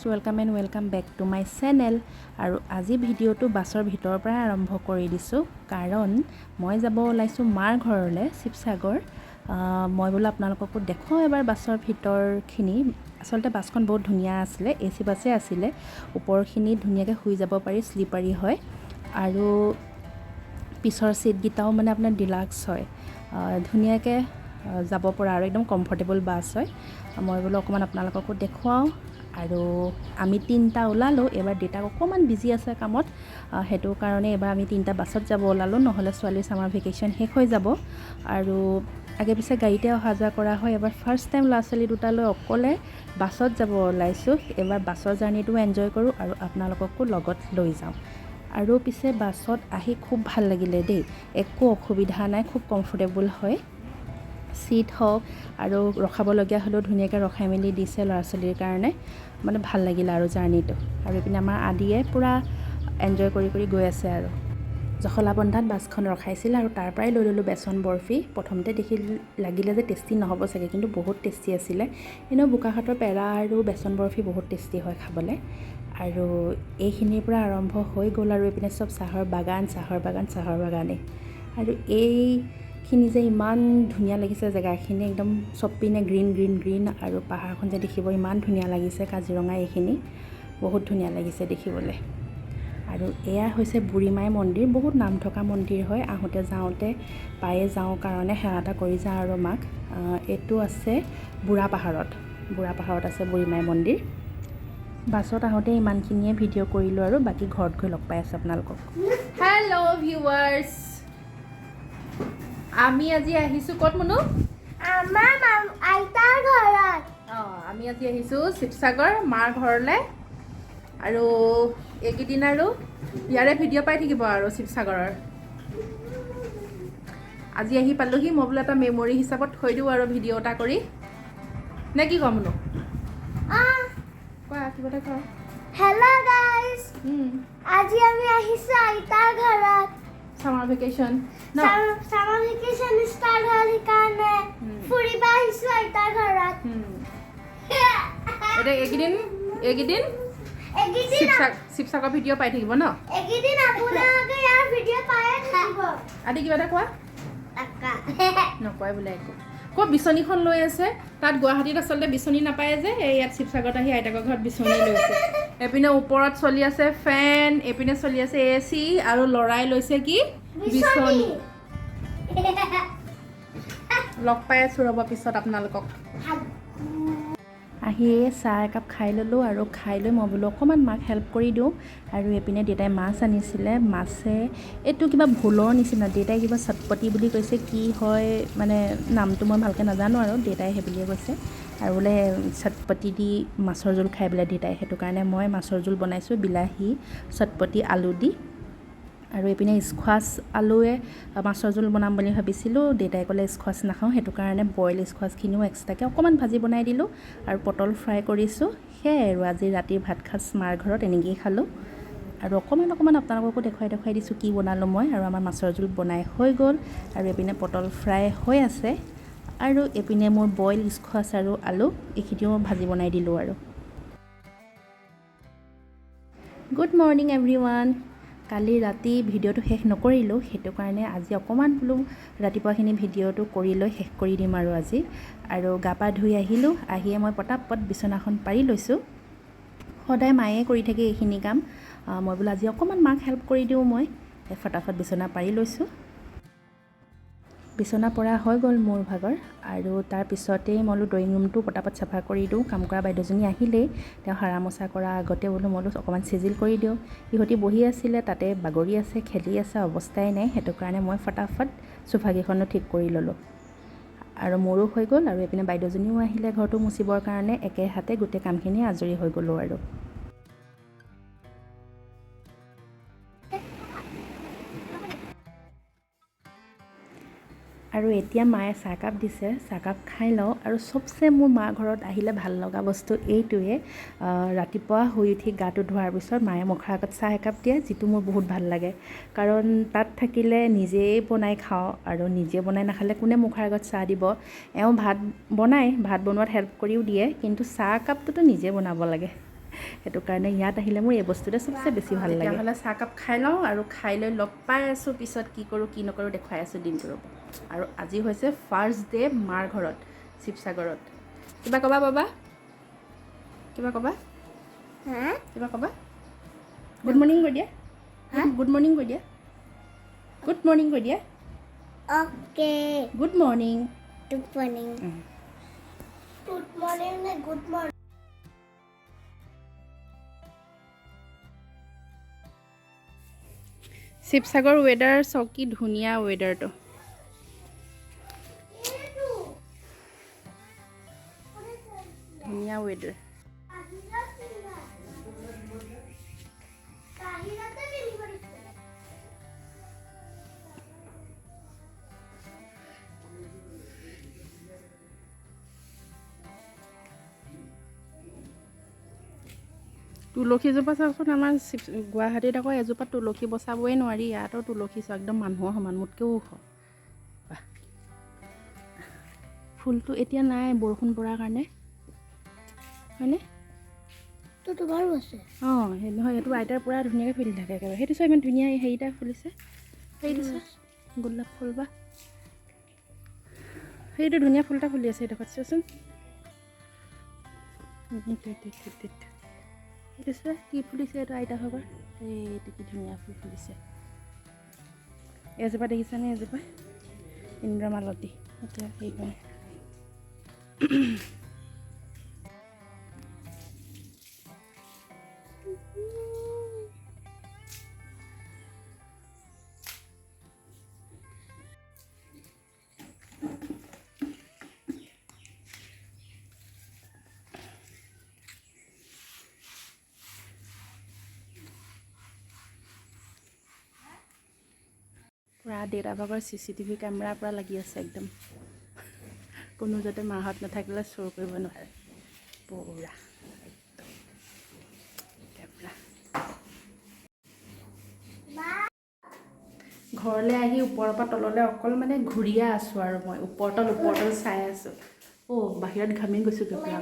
Welcome and welcome back to my channel. और आज video बासर भीतर पर आरम्भ कर दिसो कारण मैं जाब ओलाइसो मार घरले शिवसागर। मैं बोलो आपनालोकको देखो एबार बासर भीतरखिनि। आसलते बासखन बहुत धुनिया आছিলে, एसी बासे आছিলে। ऊपरखिनि धुनियाके शुई जाब पारि, स्लीपारी है और पिछर सीट गिटाओ माने आपनार डिलाक्स है, धुनियाके যাব পৰা আৰু একদম কমফৰ্টেবল বাছ হয়। মই বোলো অকমান আপোনালোককো দেখুৱাও। আৰু আমি তিনটা ওলালো। এবাৰ ডেটাক অকমান বিজি আছে কামত, হেতু কাৰণে এবাৰ আমি তিনটা বাছত যাব ওলালো, নহলে ছোৱালীৰ সামাৰ ভেকেশন শেষ হৈ যাব। আৰু আগে পিছে গাড়ীতে অহা যোৱা কৰা হয়। এবাৰ ফাৰ্ষ্ট টাইম ল'ৰা ছোৱালী দুটালৈ অকলে বাছত যাব ওলাইছোঁ। এবাৰ বাছৰ জাৰ্নিটো এনজয় কৰোঁ আৰু আপোনালোককো লগত লৈ যাওঁ। আৰু পিছে বাছত আহি খুব ভাল লাগিলে দেই, একো অসুবিধা নাই, খুব কমফৰ্টেবল হয়। सीट हक और रखाबलगिया हलो धुनियाके रखाई मेली दिसे लरा छालीर कारणे, माने भाल लागिल आरो जार्निটো। और इपिने आमार आदिये पूरा एन्जय करि गई आछे। आरो जखलाबन्धात बासखन रखाइছিল और तार पৰাই লৈ ललो बेसन बर्फी। प्रथमते देखि लागिले जे टेस्टी নহ'ব चागे, किन्तु बहुत टेस्टी आছিলে। एने बोकाखाटर पेरा और बेसन बर्फी बहुत टेस्टी হয় खाबले। और এইখিনিৰ পৰা आरम्भ হৈ গ'ল আৰু ইপিনে सब চাহৰ বাগানে। और এইখিনি যে ইমান ধুনীয়া লাগিছে জেগাখিনি, একদম চবপিনে গ্ৰীণ গ্ৰীণ গ্ৰীণ আৰু পাহাৰখন যে দেখিব ইমান ধুনীয়া লাগিছে। কাজিৰঙা এইখিনি বহুত ধুনীয়া লাগিছে দেখিবলৈ। আৰু এয়া হৈছে বুঢ়ীমাই মন্দিৰ, বহুত নাম থকা মন্দিৰ হয়। আহোঁতে যাওঁতে পায়ে যাওঁ কাৰণে সেৱা এটা কৰি যাওঁ আৰু মাক। এইটো আছে বুঢ়া পাহাৰত আছে বুঢ়ীমাই মন্দিৰ। বাছত আহোঁতে ইমানখিনিয়ে ভিডিঅ' কৰিলোঁ আৰু বাকী ঘৰত গৈ লগ পাই আছোঁ আপোনালোকক। হেল্ল' ভিউৱাৰ্ছ, আমি আজি আহিছোঁ ক'ত মনো? আমাৰ আইতাৰ ঘৰত। আমি আজি আহিছোঁ শিৱসাগৰ মাৰ ঘৰলৈ। আৰু এইকেইদিন আৰু ইয়াৰে ভিডিঅ' পাই থাকিব আৰু শিৱসাগৰৰ। আজি আহি পালোহি, মই বোলো এটা মেমৰি হিচাপত থৈ দিওঁ আৰু ভিডিঅ' এটা কৰি, নে কি ক'ম মনো? কোৱা কিবা এটা কোৱা। হেল্ল' গাইজ, আজি আমি আহিছোঁ আইতাৰ ঘৰত। Summer vacation summer vacation start হ'ল, সেইকাৰণে ফুৰিব আহিছোঁ আইতাৰ ঘৰত। এতিয়া এইকেইদিন শিৱসাগৰ ভিডিঅ' পাই থাকিব ন? এইকেইদিন আপোনালোকে ইয়াৰ ভিডিঅ' পায়ে থাকিব। আদি কিবা এটা কোৱা। নকয় বোলে একো। ক'ত বিচনীখন লৈ আছে? তাত গুৱাহাটীত আচলতে বিচনী নাপায় যে, এই ইয়াত শিৱসাগৰত আহি আইতাকৰ ঘৰত বিচনী লৈছে। এপিনে ওপৰত চলি আছে ফেন, এপিনে চলি আছে এচি, আৰু লৰাই লৈছে কি বিচনী। লগ পাই আছোঁ ৰ'ব পিছত আপোনালোকক। আহি চাহ একাপ খাই ল'লোঁ আৰু খাই লৈ মই বোলো অকণমান মাক হেল্প কৰি দিওঁ। আৰু এইপিনে দেউতাই মাছ আনিছিলে। মাছে এইটো কিবা ভোলৰ নিচিনা, দেউতাই কিবা চটপটি বুলি কৈছে, কি হয় মানে নামটো মই ভালকৈ নাজানো আৰু দেউতাই সেই বুলিয়ে কৈছে। আৰু বোলে চটপটি দি মাছৰ জোল খাই বোলে দেউতাই, সেইটো কাৰণে মই মাছৰ জোল বনাইছোঁ বিলাহী চটপটি আলু দি। আৰু এইপিনে স্কোৱাছ আলুৱে মাছৰ জোল বনাম বুলি ভাবিছিলোঁ, দেউতাই ক'লে স্কোৱাছ নাখাওঁ, সেইটো কাৰণে বইল স্কোৱাছখিনিও এক্সট্ৰাকৈ অকণমান ভাজি বনাই দিলোঁ আৰু পটল ফ্ৰাই কৰিছোঁ। সেয়াই আৰু আজি ৰাতিৰ ভাত সাজ মাৰ ঘৰত এনেকৈয়ে খালোঁ। আৰু অকণমান আপোনালোককো দেখুৱাই দিছোঁ কি বনালোঁ মই। আৰু আমাৰ মাছৰ জোল বনাই হৈ গ'ল, আৰু এইপিনে পটল ফ্ৰাই হৈ আছে, আৰু এইপিনে মোৰ বইল স্কোৱাছ আৰু আলু এইখিনিও ভাজি বনাই দিলোঁ। আৰু গুড মৰ্ণিং এভৰিৱান। কালি ৰাতি ভিডিঅ'টো শেষ নকৰিলোঁ, সেইটো কাৰণে আজি অকণমান বোলো ৰাতিপুৱাখিনি ভিডিঅ'টো কৰি লৈ শেষ কৰি দিম আৰু আজি। আৰু গা পা ধুই আহিলোঁ, আহিয়ে মই পটাপট বিচনাখন পাৰি লৈছোঁ। সদায় মায়ে কৰি থাকে এইখিনি কাম, মই বোলো আজি অকণমান মাক হেল্প কৰি দিওঁ। মই ফটাফট বিচনা পাৰি লৈছোঁ। বিচনা পৰা হৈ গ'ল মোৰ ভাগৰ। আৰু তাৰপিছতেই মই বোলো ড্ৰয়িং ৰুমটো পটাপট চাফা কৰি দিওঁ। কাম কৰা বাইদেউজনী আহিলেই, তেওঁ সাৰা মোচা কৰা আগতে বোলো মই অকণমান চিজিল কৰি দিওঁ। ইহঁতি বহি আছিলে, তাতে বাগৰি আছে, খেলি আছে, অৱস্থাই নাই, সেইটো কাৰণে মই ফটাফট চোফাকেইখনো ঠিক কৰি ল'লোঁ। আৰু মোৰো হৈ গ'ল। আৰু এইপিনে বাইদেউজনীও আহিলে ঘৰটো মুচিবৰ কাৰণে, একে হাতে গোটেই কামখিনি আজৰি হৈ গ'লোঁ। আৰু এতিয়া মায়ে চাহকাপ দিছে, চাহকাপ খাই লওঁ। আৰু চবচে মোৰ মা ঘৰত আহিলে ভাল লগা বস্তু এইটোৱে, ৰাতিপুৱা শুই উঠি গাটো ধোৱাৰ পিছত মায়ে মুখৰ আগত চাহ একাপ দিয়ে, যিটো মোৰ বহুত ভাল লাগে। কাৰণ তাত থাকিলে নিজেই বনাই খাওঁ, আৰু নিজে বনাই নাখালে কোনে মুখৰ আগত চাহ দিব। এওঁ ভাত বনোৱাত হেল্প কৰিও দিয়ে, কিন্তু চাহ কাপটোতো নিজে বনাব লাগে। সেইটো কাৰণে ইয়াত আহিলে মোৰ এই বস্তুটো চবচে বেছি ভাল লাগে। তেতিয়াহ'লে চাহকাপ খাই লওঁ আৰু খাই লৈ লগ পাই আছোঁ পিছত কি কৰোঁ কি নকৰোঁ দেখুৱাই আছোঁ দিনটো ৰ'ব। আৰু আজি হৈছে ফাৰ্ষ্ট ডে মাৰ ঘৰত শিৱসাগৰত। কিবা ক'বা বাবা? কিবা ক'বা? কিবা ক'বা? গুড মৰ্ণিং কৈ দিয়া। গুড মৰ্ণিং কৈ দিয়া। গুড মৰ্ণিং কৈ দিয়া। Okay. Good morning. Good morning. Good morning নে গুড মৰ্ণিং? শিৱসাগৰ ৱেডাৰ চাওক কি ধুনীয়া ৱেডাৰটো। ধুনীয়া ৱেডাৰ। তুলসীজোপা চাওকচোন, আমাৰ গুৱাহাটীত আকৌ এজোপা তুলসী বচাবই নোৱাৰি, ইয়াতো তুলসী চাওক একদম মানুহৰ সমান, মোতকৈও ওখ। ফুলটো এতিয়া নাই বৰষুণ পৰাৰ কাৰণে, হয়নে? তোমাৰো আছে। অঁ সেই নহয়, এইটো আইতাৰ পূৰা ধুনীয়াকৈ ফুলি থাকে একেবাৰে। সেইটো চোৱা ইমান ধুনীয়া হেৰিটা ফুলিছে, সেইটো চোৱা গোলাপ ফুল বা সেইটো ধুনীয়া ফুল এটা ফুলি আছে এইডোখৰত চোৱাচোন। এইটো চোৱা কি ফুলিছে, এইটো আইতা ভাগৰ এইটো কি ধুনীয়া ফুল ফুলিছে। এজোপা দেখিছানে? এজোপা ইন্দ্ৰমালতী। এতিয়া সেইকাৰণে পূৰা দেউতা ভাগৰ CCTV কেমেৰাৰ পৰা লাগি আছে একদম, কোনো যাতে মাহঁত নাথাকিলে চোৰ কৰিব নোৱাৰে। পূৰা কেমেৰা। ঘৰলৈ আহি ওপৰৰ পৰা তললৈ অকল মানে ঘূৰিয়ে আছোঁ আৰু মই ওপৰ তল চাই আছোঁ। বাহিৰত ঘামি গৈছোঁ কেমেৰা।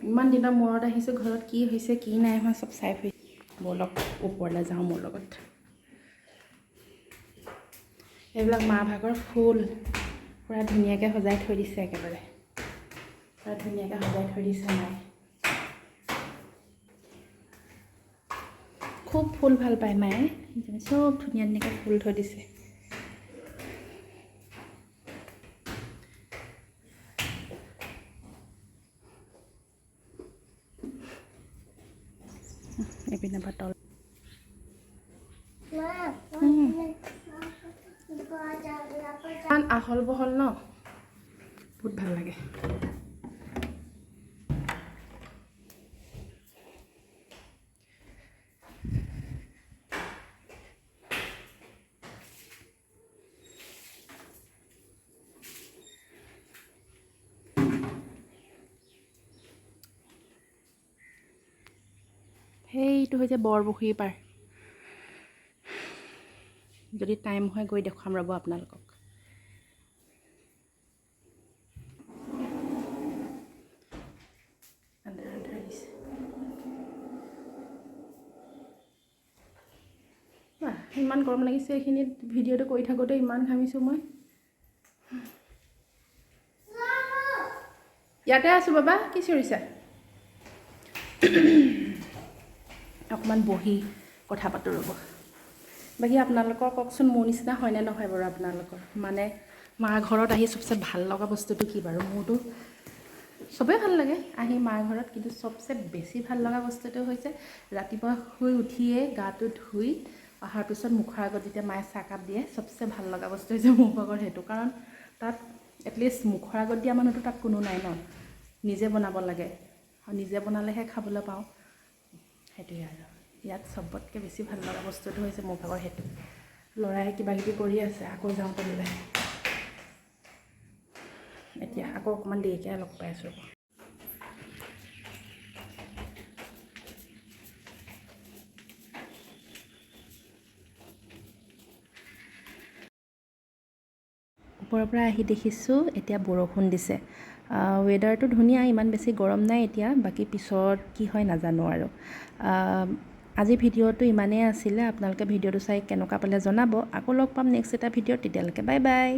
ইমান দিনৰ মূৰত আহিছোঁ ঘৰত, কি হৈছে কি নাই হোৱা চব চাই ফুৰিছোঁ। ব'লক ওপৰলৈ যাওঁ মোৰ লগত। এইবিলাক মা ভাগৰ ফুল পূৰা ধুনীয়াকৈ সজাই থৈ দিছে, একেবাৰে পূৰা ধুনীয়াকৈ সজাই থৈ দিছে মায়ে। খুব ফুল ভাল পায় মায়ে, চব ধুনীয়া ধুনীয়াকৈ ফুল থৈ দিছে। এইপিনে পৰা তল ইমান আহল বহল ন, বহুত ভাল লাগে। সেইটো হৈছে বৰপুখুৰী পাৰ। যদি টাইম হয় গৈ দেখুৱাম ৰ'ব আপোনালোকক। ইমান গৰম লাগিছে, এইখিনিত ভিডিঅ'টো কৰি থাকোঁতে ইমান ঘামিছোঁ মই। ইয়াতে আছোঁ বাবা, কি চিঞৰিছা? অকণমান বহি কথা পাতোঁ ৰ'ব। বাকী আপোনালোকৰ কওকচোন, মোৰ নিচিনা হয়নে নহয় বাৰু আপোনালোকৰ? মানে মাৰ ঘৰত আহি চবচে ভাল লগা বস্তুটো কি বাৰু? মোৰতো চবেই ভাল লাগে আহি মাৰ ঘৰত, কিন্তু চবচে বেছি ভাল লগা বস্তুটো হৈছে ৰাতিপুৱা শুই উঠিয়ে গাটো ধুই অহাৰ পিছত মুখৰ আগত যেতিয়া মায়ে চাহকাপ দিয়ে, চবচে ভাল লগা বস্তু হৈছে মোৰ ভাগৰ সেইটো। কাৰণ তাত এটলিষ্ট মুখৰ আগত দিয়া মানুহটো তাত কোনো নাই ন, নিজে বনাব লাগে আৰু নিজে বনালেহে খাবলৈ পাওঁ। সেইটোৱে আৰু ইয়াত চবতকৈ বেছি ভাল লগা বস্তুটো হৈছে মোৰ ভাগৰ সেইটো। ল'ৰাই কিবা কিবি কৰি আছে, আকৌ যাওঁ তললৈ। এতিয়া আকৌ অকণমান দেৰিকৈ লগ পাই আছোঁ। ওপৰৰ পৰা আহি দেখিছোঁ এতিয়া বৰষুণ দিছে, ৱেডাৰটো ধুনীয়া, ইমান বেছি গৰম নাই এতিয়া, বাকী পিছত কি হয় নাজানো আৰু। আজি ভিডিঅ'টো ইমানেই আছিলে, আপোনালোকে ভিডিঅ'টো চাই কেনেকুৱা পালে জনাব। আকৌ লগ পাম নেক্সট এটা ভিডিঅ'ত, তেতিয়ালৈকে বাই বাই।